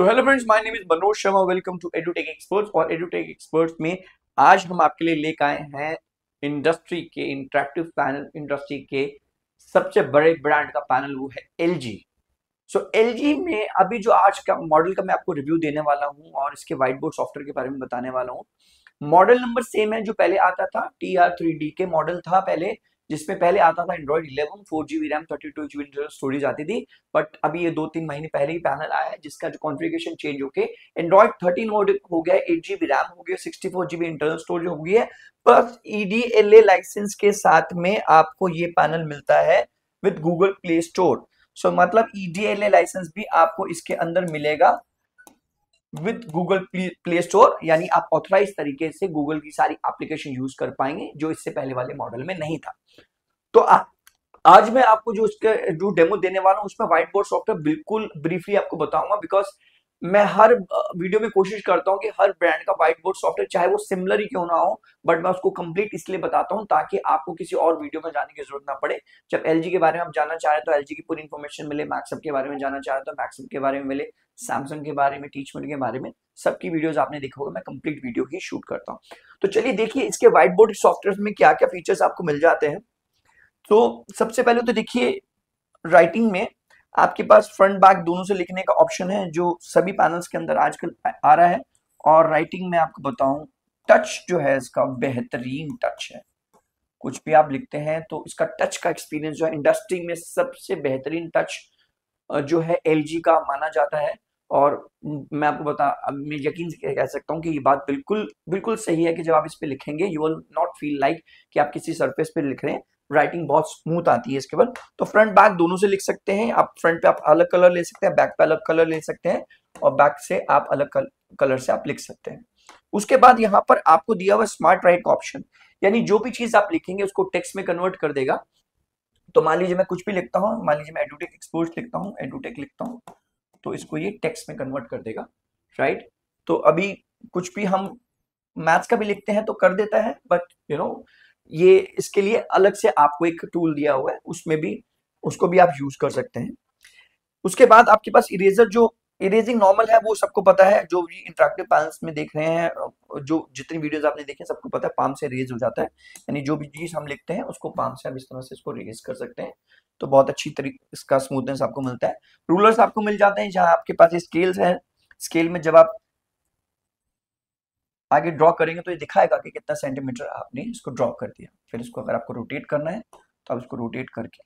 तो hello friends, my name is Manoj Sharma. Welcome to Edutech Experts. और Edutech Experts में आज हम आपके लिए लेकर आए हैं इंडस्ट्री के इंटरेक्टिव पैनल, इंडस्ट्री के सबसे बड़े ब्रांड का पैनल, वो है एलजी। सो एलजी में अभी जो आज का मॉडल का मैं आपको रिव्यू देने वाला हूं और इसके व्हाइट बोर्ड सॉफ्टवेयर के बारे में बताने वाला हूं। मॉडल नंबर सेम है जो पहले आता था, TR3D के मॉडल था पहले, जिसमें पहले आता था Android 11, 4 GB RAM, 32 GB internal storage आती थी। बट अभी ये 2-3 महीने पहले ही पैनल आया है जिसका जो कॉन्फ़िगरेशन चेंज होके एंड्रॉइड 13 मोड हो गया, 8 GB रैम हो गया, 64 GB इंटरनल स्टोरेज हो गई है। प्लस EDLA लाइसेंस के साथ में आपको ये पैनल मिलता है विद गूगल प्ले स्टोर। सो मतलब EDLA लाइसेंस भी आपको इसके अंदर मिलेगा विद गूगल प्ले स्टोर, यानी आप ऑथराइज तरीके से गूगल की सारी एप्लीकेशन यूज कर पाएंगे जो इससे पहले वाले मॉडल में नहीं था। तो आज मैं आपको जो इसका जो डेमो देने वाला हूं उसमें व्हाइट बोर्ड सॉफ्टवेयर बिल्कुल ब्रीफली आपको बताऊंगा, बिकॉज मैं हर वीडियो में कोशिश करता हूं कि हर ब्रांड का व्हाइट बोर्ड सॉफ्टवेयर चाहे वो सिमिलर ही क्यों ना हो, बट मैं उसको कंप्लीट इसलिए बताता हूं ताकि आपको किसी और वीडियो में जाने की जरूरत ना पड़े। जब एलजी के बारे में आप जानना चाह रहे तो एलजी की पूरी इन्फॉर्मेशन मिले, मैक्सअप के बारे में जानना चाह रहे तो मैक्सअप के बारे में मिले, सैमसंग के बारे में, टीचमेंट के बारे में, सबकी वीडियोस आपने देखा होगा। मैं कंप्लीट वीडियो ही शूट करता हूँ। तो चलिए देखिए इसके व्हाइट बोर्ड सॉफ्टवेयर में क्या क्या फीचर्स आपको मिल जाते हैं। तो सबसे पहले तो देखिए, राइटिंग में आपके पास फ्रंट बैक दोनों से लिखने का ऑप्शन है जो सभी पैनल्स के अंदर आजकल आ रहा है। और राइटिंग में आपको बताऊं, टच जो है इसका बेहतरीन टच है। कुछ भी आप लिखते हैं तो इसका टच का एक्सपीरियंस जो है इंडस्ट्री में सबसे बेहतरीन टच जो है एलजी का माना जाता है। और मैं आपको मैं यकीन से कह सकता हूँ कि ये बात बिल्कुल बिल्कुल सही है कि जब आप इस पे लिखेंगे you will not feel like कि आप किसी सरफेस पे लिख रहे हैं। राइटिंग बहुत स्मूथ आती है इसके बाद। तो फ्रंट बैक दोनों से लिख सकते हैं आप। फ्रंट पे आप अलग कलर ले सकते हैं, बैक पे अलग कलर ले सकते हैं, और बैक से आप अलग कलर से आप लिख सकते हैं। उसके बाद यहाँ पर आपको दिया हुआ स्मार्ट राइट का ऑप्शन, यानी जो भी चीज आप लिखेंगे उसको टेक्स्ट में कन्वर्ट कर देगा। तो मान लीजिए मैं कुछ भी लिखता हूँ, मान लीजिए मैं एडुटेक एक्सपोर्ट लिखता हूँ, एडुटेक लिखता हूँ, तो इसको ये टेक्स्ट में कन्वर्ट कर देगा, राइट। तो अभी कुछ भी हम मैथ्स का भी लिखते हैं तो कर देता है, बट ये इसके लिए अलग से आपको एक टूल दिया हुआ है, उसमें भी उसको भी आप यूज कर सकते हैं। उसके बाद आपके पास इरेजर, जो इरेजिंग नॉर्मल है वो सबको पता है, जो भी इंटरेक्टिव पैनल्स में देख रहे हैं, जो जितनी वीडियोस आपने देखी हैं सबको पता है पाम से रेज हो जाता है। यानी जो भी चीज हम लिखते हैं उसको पाम से हम इस तरह से इसको रेज कर सकते हैं। तो बहुत अच्छी तरीके इसका स्मूथनेस आपको मिलता है। रूलर्स आपको मिल जाते हैं, जहां आपके पास स्केल्स है। स्केल में जब आप आगे ड्रॉ करेंगे तो ये दिखाएगा कि कितना सेंटीमीटर आपने इसको ड्रॉ कर दिया। फिर इसको अगर आपको रोटेट करना है तो आप इसको रोटेट करके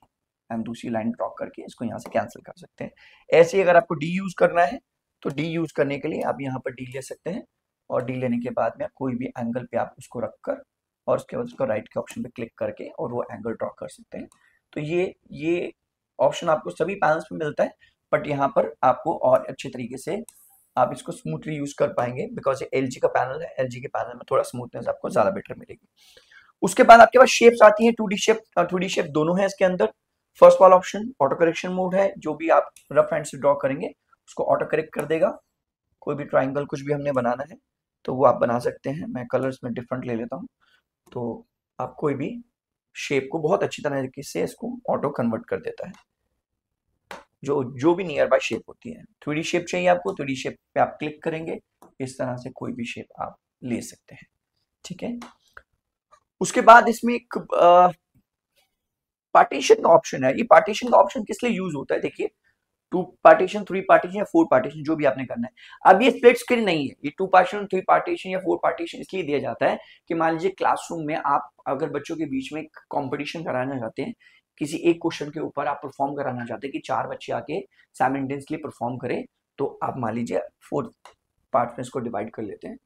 हम दूसरी लाइन ड्रॉ करके इसको यहाँ से कैंसिल कर सकते हैं। ऐसे ही अगर आपको डी यूज करना है तो डी यूज करने के लिए आप यहाँ पर डी ले सकते हैं, और डी लेने के बाद में आप कोई भी एंगल पे आप उसको रखकर और उसके बाद उसको राइट के ऑप्शन पे क्लिक करके और वो एंगल ड्रॉ कर सकते हैं। तो ये ऑप्शन आपको सभी पैनल्स पे मिलता है, बट यहाँ पर आपको और अच्छे तरीके से आप इसको स्मूथली यूज कर पाएंगे, बिकॉज ये एलजी का पैनल है। एलजी के पैनल में थोड़ा स्मूथनेस आपको ज्यादा बेटर मिलेगी। उसके बाद आपके पास शेप्स आती है, 2D शेप दोनों है इसके अंदर। फर्स्ट वाला ऑप्शन ऑटो करेक्शन मोड है, जो भी आप रफ हैंड से ड्रॉ करेंगे उसको ऑटो करेक्ट कर देगा। कोई भी ट्राइंगल कुछ भी हमने बनाना है तो वो आप बना सकते हैं। मैं कलर्स में डिफरेंट ले लेता हूँ, तो आप कोई भी शेप को बहुत अच्छी तरीके से इसको ऑटो कन्वर्ट कर देता है, जो जो भी नियर बाय शेप होती है। 3D शेप चाहिए आपको, 3D शेप पे आप क्लिक करेंगे, इस तरह से कोई भी शेप आप ले सकते हैं, ठीक है। उसके बाद इसमें एक पार्टीशन का ऑप्शन है। ये पार्टीशन का ऑप्शन किस लिए यूज होता है, देखिए, 2 पार्टीशन, 3 पार्टीशन या 4 पार्टीशन, जो भी आपने करना है। अब ये स्प्लिट स्क्रीन नहीं है, ये 2 पार्टीशन, 3 पार्टीशन या 4 पार्टीशन इसलिए दिया जाता है कि मान लीजिए क्लासरूम में आप अगर बच्चों के बीच में एक कंपटीशन कराना चाहते हैं, किसी एक क्वेश्चन के ऊपर आप परफॉर्म कराना चाहते हैं कि 4 बच्चे आके साइमल्टेनियसली परफॉर्म करें, तो आप मान लीजिए 4 पार्ट में इसको डिवाइड कर लेते हैं।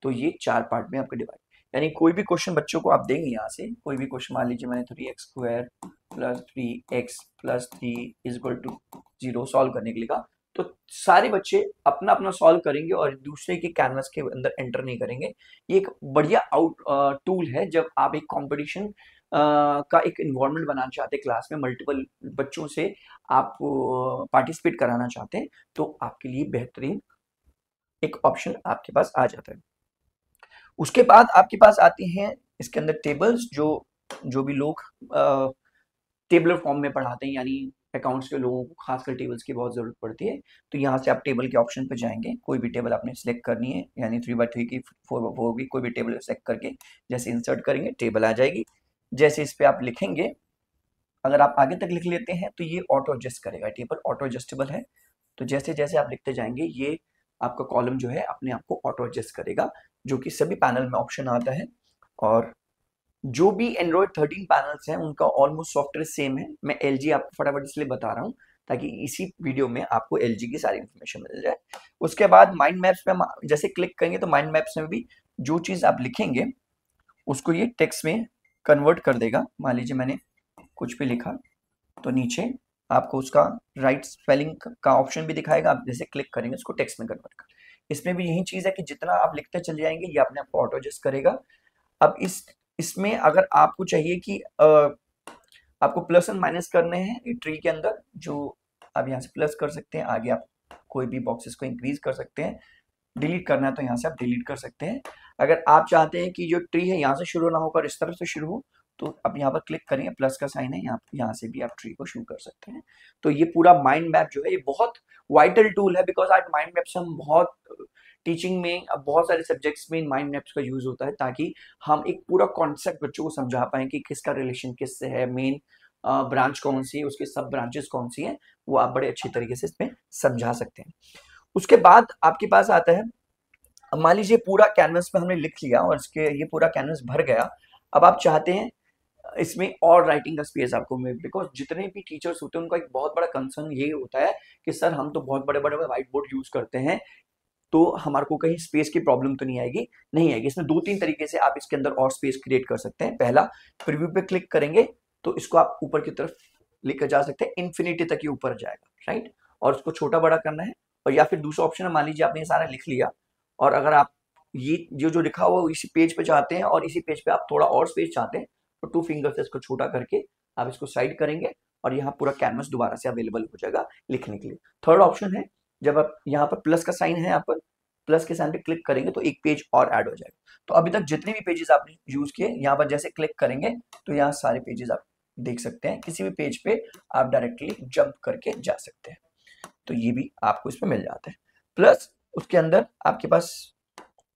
तो ये 4 पार्ट में आपके डिवाइड, यानी कोई भी क्वेश्चन बच्चों को आप देंगे, यहाँ से कोई भी क्वेश्चन, मान लीजिए मैंने 3x² plus 3x plus 3 is equal to 0 solve करने के लिए कहा, तो सारे बच्चे अपना अपना सॉल्व करेंगे और दूसरे के कैनवस के अंदर एंटर नहीं करेंगे। ये एक बढ़िया टूल है जब आप एक कंपटीशन का एक इन्वायरमेंट बनाना चाहते हैं, क्लास में मल्टीपल बच्चों से आप पार्टिसिपेट कराना चाहते हैं, तो आपके लिए बेहतरीन एक ऑप्शन आपके पास आ जाता है। उसके बाद आपके पास आती हैं इसके अंदर टेबल्स, जो भी लोग टेबलर फॉर्म में पढ़ाते हैं, यानी अकाउंट्स के लोगों को खासकर टेबल्स की बहुत ज़रूरत पड़ती है। तो यहाँ से आप टेबल के ऑप्शन पे जाएंगे, कोई भी टेबल आपने सिलेक्ट करनी है, यानी 3x3 की 4x4 की कोई भी टेबल सेलेक्ट करके जैसे इंसर्ट करेंगे टेबल आ जाएगी। जैसे इस पर आप लिखेंगे, अगर आप आगे तक लिख लेते हैं तो ये ऑटो एडजस्ट करेगा, टेबल ऑटो एडजस्टेबल है। तो जैसे जैसे आप लिखते जाएंगे ये आपका कॉलम जो है अपने आप को ऑटो एडजस्ट करेगा, जो कि सभी पैनल में ऑप्शन आता है। और जो भी एंड्रॉयड 13 पैनल्स हैं उनका ऑलमोस्ट सॉफ्टवेयर सेम है। मैं एलजी आपको फटाफट इसलिए बता रहा हूँ ताकि इसी वीडियो में आपको एलजी की सारी इन्फॉर्मेशन मिल जाए। उसके बाद माइंड मैप्स में जैसे क्लिक करेंगे तो माइंड मैप्स में भी जो चीज़ आप लिखेंगे उसको ये टेक्स्ट में कन्वर्ट कर देगा। मान लीजिए मैंने कुछ भी लिखा तो नीचे आपको उसका राइट स्पेलिंग का ऑप्शन भी दिखाएगा, आप जैसे क्लिक करेंगे उसको टेक्स्ट में कन्वर्ट कर। इसमें भी यही चीज़ है कि जितना आप लिखते चले जाएंगे ये अपने आप को ऑटो एडजस्ट करेगा। अब इसमें अगर आपको चाहिए कि आपको प्लस एंड माइनस करने हैं ट्री के अंदर, जो आप यहाँ से प्लस कर सकते हैं, आगे आप कोई भी बॉक्सेस को इंक्रीज कर सकते हैं। डिलीट करना है तो यहाँ से आप डिलीट कर सकते हैं। अगर आप चाहते हैं कि जो ट्री है यहाँ से शुरू ना होकर इस तरफ से शुरू हो तो अब यहाँ पर क्लिक करेंगे, प्लस का साइन है, यहाँ से भी आप ट्री को शुरू कर सकते हैं। तो ये पूरा माइंड मैप जो है ये बहुत वाइटल टूल है, बिकॉज आज माइंड मैप से हम बहुत टीचिंग में, अब बहुत सारे सब्जेक्ट्स में इन माइंड मैप्स का यूज होता है ताकि हम एक पूरा कॉन्सेप्ट बच्चों को समझा पाएं कि किसका रिलेशन किससे है, मेन ब्रांच कौन सी है, उसके सब ब्रांचेस कौन सी हैं, वो आप बड़े अच्छी तरीके से इसमें समझा सकते हैं। उसके बाद आपके पास आता है, अब मान लीजिए पूरा कैनवस में हमने लिख लिया और इसके ये पूरा कैनवस भर गया। अब आप चाहते हैं इसमें और राइटिंग का स्पेस आपको मिले, बिकॉज जितने भी टीचर्स होते हैं उनका एक बहुत बड़ा कंसर्न ये होता है कि सर हम तो बहुत बड़े बड़े व्हाइट बोर्ड यूज करते हैं तो हमारे को कहीं स्पेस की प्रॉब्लम तो नहीं आएगी। नहीं आएगी। इसमें 2-3 तरीके से आप इसके अंदर और स्पेस क्रिएट कर सकते हैं। पहला, प्रीव्यू पे क्लिक करेंगे तो इसको आप ऊपर की तरफ लेकर जा सकते हैं, इन्फिनिटी तक ये ऊपर जाएगा, राइट। और उसको छोटा बड़ा करना है, और या फिर दूसरा ऑप्शन है, मान लीजिए आपने ये सारा लिख लिया और अगर आप ये जो लिखा हुआ इसी पेज पे चाहते हैं और इसी पेज पे आप थोड़ा और स्पेस चाहते हैं तो 2 फिंगर से इसको छोटा करके आप इसको साइड करेंगे और यहाँ पूरा कैनवस दोबारा से अवेलेबल हो जाएगा लिखने के लिए। थर्ड ऑप्शन है, जब आप यहाँ पर प्लस का साइन है, यहाँ पर प्लस के साइन पे क्लिक करेंगे तो एक पेज और ऐड हो जाएगा। तो अभी तक जितने भी पेजेस आपने यूज किए यहाँ पर जैसे क्लिक करेंगे तो यहाँ सारे पेजेस आप देख सकते हैं। किसी भी पेज पे आप डायरेक्टली जंप करके जा सकते हैं, तो ये भी आपको इसमें मिल जाता है। प्लस उसके अंदर आपके पास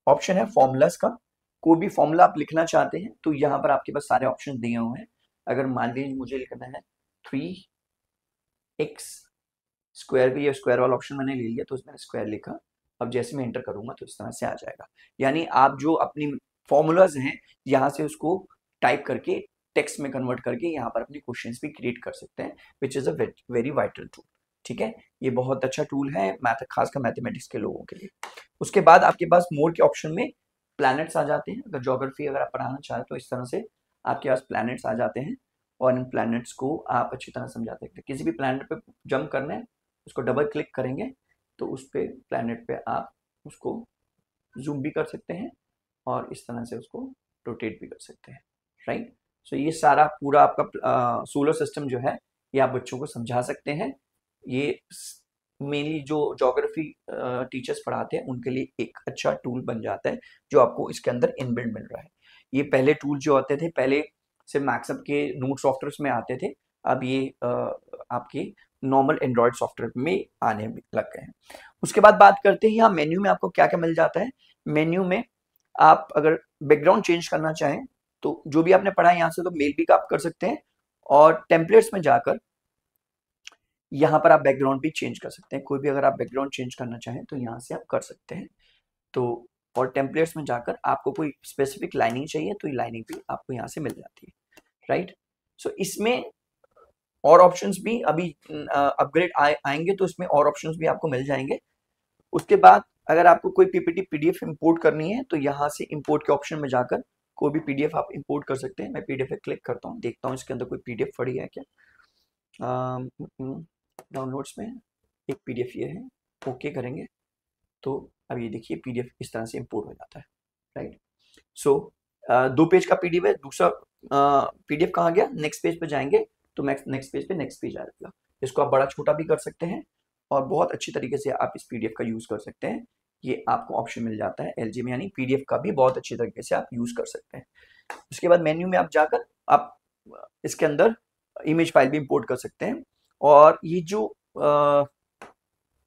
ऑप्शन है फॉर्मूलाज का। कोई भी फॉर्मूला आप लिखना चाहते हैं तो यहाँ पर आपके पास सारे ऑप्शन दिए हुए हैं। अगर मान लीजिए मुझे लिखना है 3x स्क्वायर भी, ये स्क्वायर वाला ऑप्शन मैंने ले लिया तो उसमें स्क्वायर लिखा। अब जैसे मैं एंटर करूंगा तो इस तरह से आ जाएगा। यानी आप जो अपनी फॉर्मूलाज हैं यहाँ से उसको टाइप करके टेक्स्ट में कन्वर्ट करके यहाँ पर अपने क्वेश्चंस भी क्रिएट कर सकते हैं, which is a very vital tool. ठीक है, ये बहुत अच्छा टूल है खासकर मैथमेटिक्स के लोगों के लिए। उसके बाद आपके पास मोर के ऑप्शन में प्लैनेट्स आ जाते हैं। अगर ज्योग्राफी अगर आप पढ़ाना चाहें तो इस तरह से आपके पास प्लैनेट्स आ जाते हैं और इन प्लैनेट्स को आप अच्छी तरह समझा सकते हैं। किसी भी प्लैनेट पे जंप करना है उसको डबल क्लिक करेंगे तो उस पे प्लैनेट पे आप उसको जूम भी कर सकते हैं और इस तरह से उसको रोटेट भी कर सकते हैं, राइट। सो ये सारा पूरा आपका सोलर सिस्टम जो है ये आप बच्चों को समझा सकते हैं। ये मेनली जो ज्योग्राफी टीचर्स पढ़ाते हैं उनके लिए एक अच्छा टूल बन जाता है जो आपको इसके अंदर इनबिल्ट मिल रहा है। ये पहले टूल जो आते थे पहले से मैक्सअप के नोट सॉफ्टवेयर में आते थे, अब ये आपके नॉर्मल एंड्रॉयड सॉफ्टवेयर में आने लग गए हैं। उसके बाद बात करते हैं यहाँ मेन्यू में आपको क्या क्या मिल जाता है। मेन्यू में आप अगर बैकग्राउंड चेंज करना चाहें तो जो भी आपने पढ़ा है यहाँ से तो मेल भी आप कर सकते हैं, और टेम्पलेट्स में जाकर यहाँ पर आप बैकग्राउंड भी चेंज कर सकते हैं। कोई भी अगर आप बैकग्राउंड चेंज करना चाहें तो यहाँ से आप कर सकते हैं। तो और टेम्पलेट्स में जाकर आपको कोई स्पेसिफिक लाइनिंग चाहिए तो ये लाइनिंग भी आपको यहाँ से मिल जाती है, राइट। सो इसमें और ऑप्शंस भी अभी अपग्रेड आएंगे तो इसमें और ऑप्शंस भी आपको मिल जाएंगे। उसके बाद अगर आपको कोई पीपीटी पीडीएफ इंपोर्ट करनी है तो यहाँ से इंपोर्ट के ऑप्शन में जाकर कोई भी पीडीएफ आप इंपोर्ट कर सकते हैं। मैं पीडीएफ पे क्लिक करता हूँ, देखता हूँ इसके अंदर कोई पीडीएफ पड़ी है क्या। डाउनलोड्स में एक पीडीएफ ये है, ओके करेंगे तो अब ये देखिए पीडीएफ इस तरह से इंपोर्ट हो जाता है, राइट। सो 2 पेज का पीडीएफ है। दूसरा पीडीएफ कहाँ गया, नेक्स्ट पेज पे जाएंगे तो नेक्स्ट पेज पे नेक्स्ट पेज आ जाएगा। इसको आप बड़ा छोटा भी कर सकते हैं और बहुत अच्छी तरीके से आप इस पीडीएफ का यूज कर सकते हैं। ये आपको ऑप्शन मिल जाता है एलजी में, यानी पीडीएफ का भी बहुत अच्छी तरीके से आप यूज कर सकते हैं। उसके बाद मेन्यू में आप जाकर आप इसके अंदर इमेज फाइल भी इंपोर्ट कर सकते हैं। और ये जो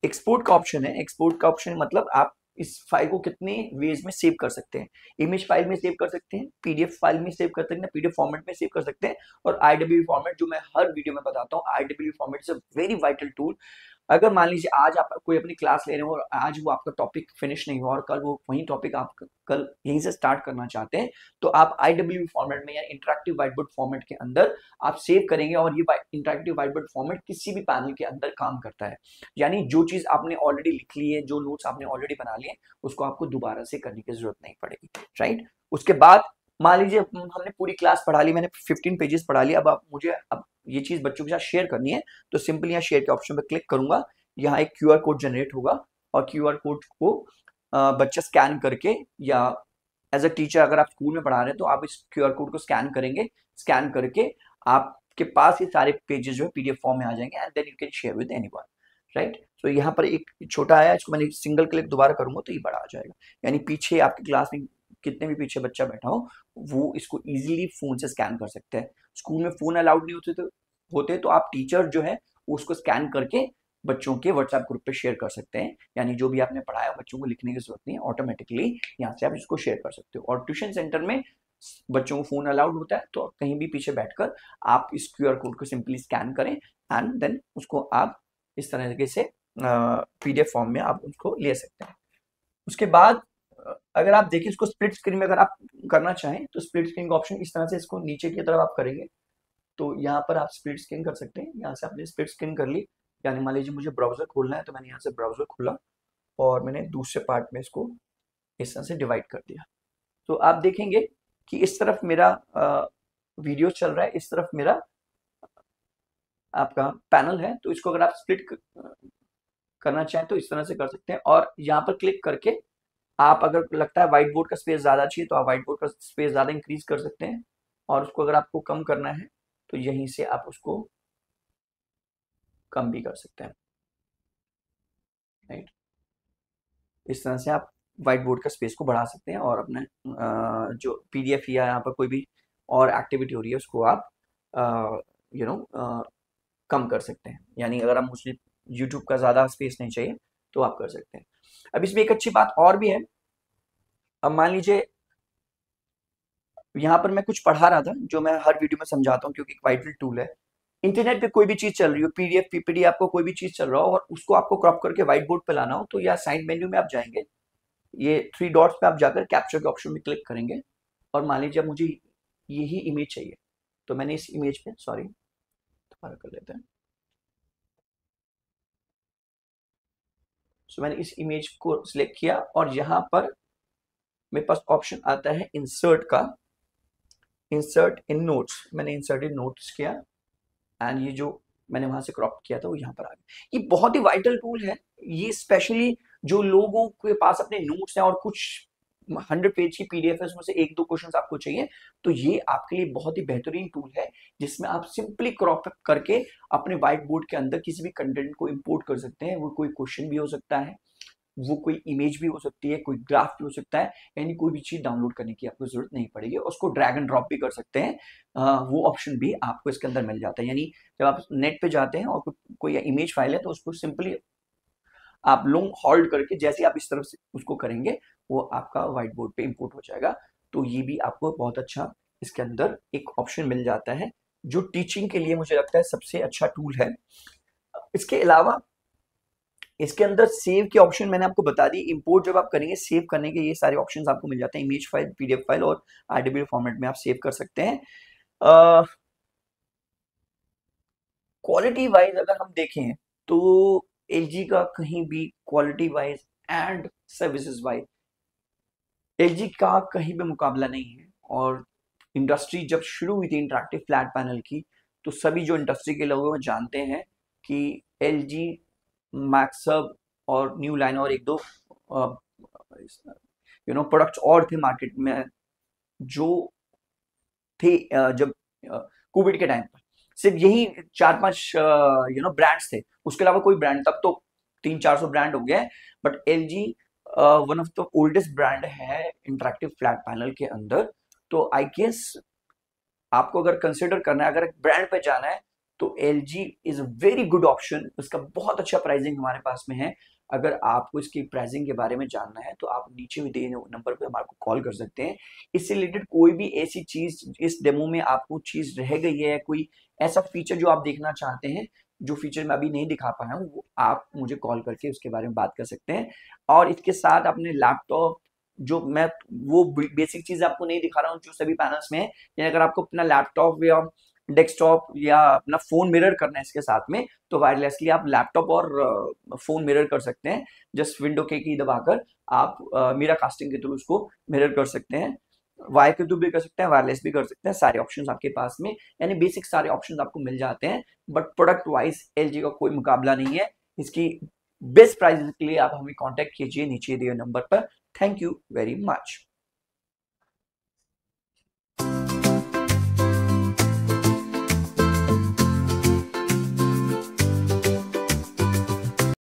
एक्सपोर्ट का ऑप्शन है, एक्सपोर्ट का ऑप्शन मतलब आप इस फाइल को कितने वेज में सेव कर सकते हैं। इमेज फाइल में सेव कर सकते हैं, पीडीएफ फाइल में सेव कर सकते हैं, पीडीएफ फॉर्मेट में सेव कर सकते हैं, और आईडब्ल्यू फॉर्मेट जो मैं हर वीडियो में बताता हूँ, IW format is a very vital tool. अगर मान लीजिए आज आप कोई अपनी क्लास ले रहे हो और आज वो आपका टॉपिक फिनिश नहीं हुआ और कल वो वही टॉपिक आप कल यहीं से स्टार्ट करना चाहते हैं, तो आप आईडब्ल्यू फॉर्मेट में या इंटरेक्टिव व्हाइट बोर्ड फॉर्मेट के अंदर आप सेव करेंगे, और ये इंटरेक्टिव व्हाइट बोर्ड फॉर्मेट किसी भी पैनल के अंदर काम करता है। यानी जो चीज आपने ऑलरेडी लिख ली है, जो नोट्स आपने ऑलरेडी बना लिए, उसको आपको दोबारा से करने की जरूरत नहीं पड़ेगी, राइट। उसके बाद मान लीजिए हमने पूरी क्लास पढ़ा ली, मैंने 15 पेजेस पढ़ा लिया, अब मुझे अब ये चीज बच्चों के साथ शेयर करनी है, तो सिंपली यहाँ शेयर के ऑप्शन पर क्लिक करूंगा, यहाँ एक क्यूआर कोड जनरेट होगा, और क्यूआर कोड को बच्चा स्कैन करके, या एज अ टीचर अगर आप स्कूल में पढ़ा रहे हैं तो आप इस क्यूआर कोड को स्कैन करेंगे, स्कैन करके आपके पास ये सारे पेजेस जो है पीडीएफ फॉर्म में आ जाएंगे, and then you can share with anyone, right. तो यहाँ पर एक छोटा आया, इसको मैंने सिंगल क्लिक दोबारा करूंगा तो ये बड़ा आ जाएगा। यानी पीछे आपकी क्लास में कितने भी पीछे बच्चा बैठा हो, वो इसको इजीली फोन से स्कैन कर सकते हैं। स्कूल में फोन अलाउड नहीं होते तो आप टीचर जो है उसको स्कैन करके बच्चों के व्हाट्सएप ग्रुप पे शेयर कर सकते हैं। यानी जो भी आपने पढ़ाया बच्चों को लिखने की जरूरत नहीं है, ऑटोमेटिकली यहाँ से आप इसको शेयर कर सकते हो। और ट्यूशन सेंटर में बच्चों को फोन अलाउड होता है, तो कहीं भी पीछे बैठकर आप इस क्यूआर कोड को सिंपली स्कैन करें, एंड देन उसको आप इस तरीके से पीडीएफ फॉर्म में आप उसको ले सकते हैं। उसके बाद अगर आप देखिए इसको स्प्लिट स्क्रीन में अगर आप करना चाहें तो स्प्लिट स्क्रीन का ऑप्शन इस तरह से, इसको नीचे की तरफ आप करेंगे तो यहाँ पर आप स्प्लिट स्क्रीन कर सकते हैं। यहाँ से आपने स्प्लिट स्क्रीन कर ली, यानी मान लीजिए मुझे ब्राउजर खोलना है, तो मैंने यहाँ से ब्राउजर खोला और मैंने दूसरे पार्ट में इसको इस तरह से डिवाइड कर दिया। तो आप देखेंगे कि इस तरफ मेरा वीडियो चल रहा है, इस तरफ मेरा आपका पैनल है। तो इसको अगर आप स्प्लिट करना चाहें तो इस तरह से कर सकते हैं, और यहाँ पर क्लिक करके आप अगर लगता है व्हाइट बोर्ड का स्पेस ज़्यादा चाहिए तो आप व्हाइट बोर्ड का स्पेस ज़्यादा इंक्रीज कर सकते हैं, और उसको अगर आपको कम करना है तो यहीं से आप उसको कम भी कर सकते हैं, राइट। इस तरह से आप व्हाइट बोर्ड का स्पेस को बढ़ा सकते हैं, और अपने जो पीडीएफ या यहाँ पर कोई भी और एक्टिविटी हो रही है उसको आप यू नो कम कर सकते हैं। यानी अगर आप मुझे यूट्यूब का ज़्यादा स्पेस नहीं चाहिए तो आप कर सकते हैं। अब इसमें एक अच्छी बात और भी है, अब मान लीजिए यहाँ पर मैं कुछ पढ़ा रहा था जो मैं हर वीडियो में समझाता हूँ क्योंकि एक वाइटल टूल है। इंटरनेट पे कोई भी चीज चल रही हो, पीडीएफ पीपीटी आपको कोई भी चीज चल रहा हो और उसको आपको क्रॉप करके व्हाइट बोर्ड पे लाना हो, तो या साइड मेन्यू में आप जाएंगे, ये 3 डॉट्स पे आप जाकर कैप्चर के ऑप्शन में क्लिक करेंगे, और मान लीजिए अब मुझे यही इमेज चाहिए, तो मैंने इस इमेज पे सॉरी दोबारा कर लेते हैं। सो मैंने इस इमेज को सिलेक्ट किया और यहाँ पर मेरे पास ऑप्शन आता है इंसर्ट का, इंसर्ट इन नोट्स। मैंने इंसर्ट इन नोट्स किया, एंड ये जो मैंने वहां से क्रॉप किया था वो यहाँ पर आ गया। ये बहुत ही वाइटल टूल है, ये स्पेशली जो लोगों के पास अपने नोट्स हैं और कुछ 100 पेज की पीडीएफ है, उसमें से 1-2 क्वेश्चन आपको चाहिए, तो ये आपके लिए बहुत ही बेहतरीन टूल है, जिसमें आप सिंपली क्रॉप करके अपने व्हाइट बोर्ड के अंदर किसी भी कंटेंट को इंपोर्ट कर सकते हैं। वो कोई क्वेश्चन भी हो सकता है, वो कोई इमेज भी हो सकती है, कोई ग्राफ भी हो सकता है, यानी कोई भी चीज डाउनलोड करने की आपको जरूरत नहीं पड़ेगी। उसको ड्रैग एंड ड्रॉप भी कर सकते हैं, वो ऑप्शन भी आपको इसके अंदर मिल जाता है। यानी जब आप नेट पे जाते हैं और कोई इमेज फाइल है तो उसको सिंपली आप लॉन्ग होल्ड करके जैसे आप इस तरफ से उसको करेंगे वो आपका व्हाइट बोर्ड पे इंपोर्ट हो जाएगा। तो ये भी आपको बहुत अच्छा इसके अंदर एक ऑप्शन मिल जाता है, जो टीचिंग के लिए मुझे लगता है सबसे अच्छा टूल है। इसके अलावा इसके अंदर सेव के ऑप्शन मैंने आपको बता दी, इंपोर्ट जब आप करेंगे सेव करने के ये सारे ऑप्शंस आपको मिल जाते हैं, इमेज फाइल, पीडीएफ फाइल और आरडब्ल्यू फॉर्मेट में आप सेव कर सकते हैं। क्वालिटी वाइज अगर हम देखें तो एलजी का कहीं भी quality wise and services wise LG का कहीं भी मुकाबला नहीं है। और इंडस्ट्री जब शुरू हुई थी इंटरेक्टिव फ्लैट पैनल की, तो सभी जो इंडस्ट्री के लोग जानते हैं कि एलजी, मैक्सब और न्यू लाइन और एक दो प्रोडक्ट्स और थे मार्केट में जो थे जब कोविड के टाइम पर सिर्फ यही 4-5 ब्रांड्स थे, उसके अलावा कोई ब्रांड, तब तो 300-400 ब्रांड हो गए, but LG one of the oldest brand है इंटरेक्टिव फ्लैट पैनल के अंदर। तो आई गेस आपको अगर कंसिडर करना है, अगर ब्रांड पे जाना है, तो LG is a very good option, उसका बहुत अच्छा प्राइसिंग हमारे पास में है। अगर आपको इसकी प्राइसिंग के बारे में जानना है तो आप नीचे भी दिए नंबर पे हमारे को कॉल कर सकते हैं। इससे रिलेटेड कोई भी ऐसी चीज इस डेमो में आपको चीज रह गई है, कोई ऐसा फीचर जो आप देखना चाहते हैं, जो फीचर मैं अभी नहीं दिखा पाया हूँ, वो आप मुझे कॉल करके उसके बारे में बात कर सकते हैं। और इसके साथ अपने लैपटॉप, जो मैं वो बेसिक चीज आपको नहीं दिखा रहा हूँ जो सभी पैनल्स में है, यानी अगर आपको अपना लैपटॉप या डेस्कटॉप या अपना फोन मिरर करना है इसके साथ में, तो वायरलेसली आप लैपटॉप और फोन मिरर कर सकते हैं। जस्ट विंडो के की दबाकर आप मीरा कास्टिंग के थ्रू उसको मिरर कर सकते हैं, वायर के थ्रू भी कर सकते हैं, वायरलेस भी कर सकते हैं, सारे ऑप्शंस आपके पास में, यानी बेसिक सारे ऑप्शंस आपको मिल जाते हैं। बट प्रोडक्ट वाइज LG का कोई मुकाबला नहीं है। इसकी बेस्ट प्राइस के लिए आप हमें कांटेक्ट कीजिए नीचे दिए नंबर पर। Thank you very much.